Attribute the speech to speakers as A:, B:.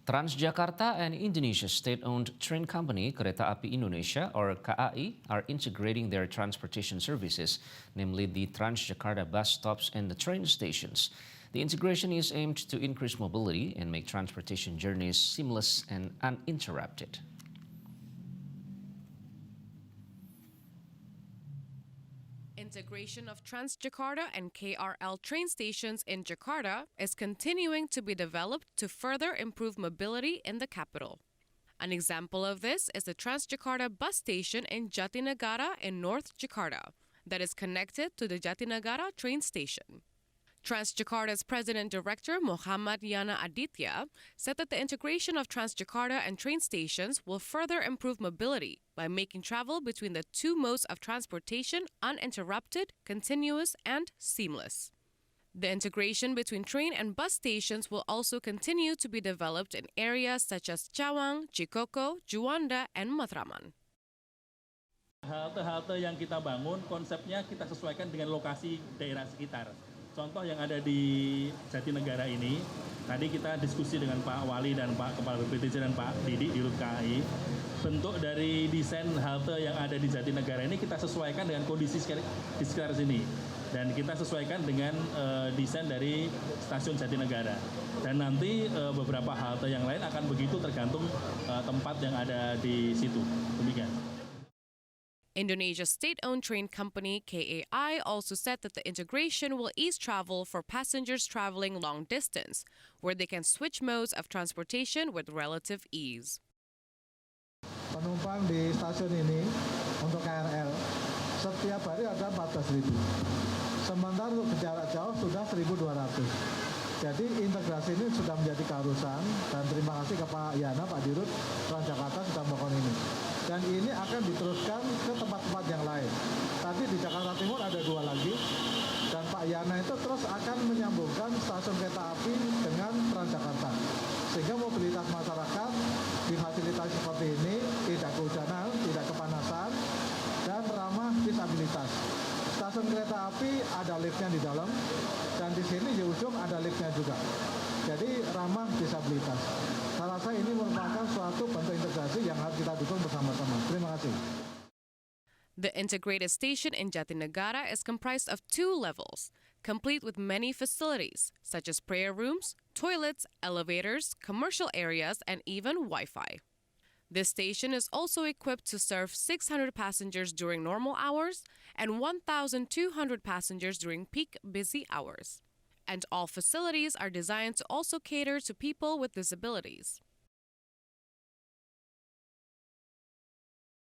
A: Transjakarta and Indonesia state-owned train company Kereta Api Indonesia or KAI are integrating their transportation services, namely the Transjakarta bus stops and the train stations. The integration is aimed to increase mobility and make transportation journeys seamless and uninterrupted.
B: Integration of Transjakarta and KRL train stations in Jakarta is continuing to be developed to further improve mobility in the capital. An example of this is the Transjakarta bus station in Jatinegara in North Jakarta that is connected to the Jatinegara train station. Transjakarta's President Director Muhammad Yana Aditya said that the integration of Transjakarta and train stations will further improve mobility by making travel between the two modes of transportation uninterrupted, continuous, and seamless. The integration between train and bus stations will also continue to be developed in areas such as Cawang, Cikoko, Juanda, and Matraman.
C: Halte-halte yang kita bangun konsepnya kita sesuaikan dengan lokasi daerah sekitar. Contoh yang ada di Jatinegara ini, tadi kita diskusi dengan Pak Wali dan Pak Kepala BPTJ dan Pak Didi di KAI. Bentuk dari desain halte yang ada di Jatinegara ini kita sesuaikan dengan kondisi di sekitar sini. Dan kita sesuaikan dengan desain dari stasiun Jatinegara. Dan nanti beberapa halte yang lain akan begitu tergantung tempat yang ada di situ. Demikian.
B: Indonesia's state-owned train company KAI also said that the integration will ease travel for passengers traveling long distance, where they can switch modes of transportation with relative ease.
D: Penumpang di stasiun ini untuk KRL setiap hari ada 14.000. Sementara untuk jarak jauh sudah 1.200. Jadi integrasi ini sudah menjadi keharusan dan terima kasih ke Pak Yana, Pak Dirut, Transjakarta sudah melakukan ini. Dan ini akan diteruskan ke tempat-tempat yang lain. Tadi di Jakarta Timur ada 2 lagi, dan Pak Yana itu terus akan menyambungkan stasiun kereta api dengan Transjakarta. Sehingga mobilitas masyarakat difasilitasi seperti ini, tidak kehujanan, tidak kepanasan, dan ramah disabilitas. Stasiun kereta api ada liftnya di dalam, dan di sini di ujung ada liftnya juga. Jadi ramah disabilitas. Saya rasa ini merupakan suatu bentuk integrasi yang harus kita dukung bersama-sama. Terima kasih.
B: The integrated station in Jatinegara is comprised of 2 levels, complete with many facilities, such as prayer rooms, toilets, elevators, commercial areas, and even Wi-Fi. This station is also equipped to serve 600 passengers during normal hours and 1,200 passengers during peak busy hours. And all facilities are designed to also cater to people with disabilities.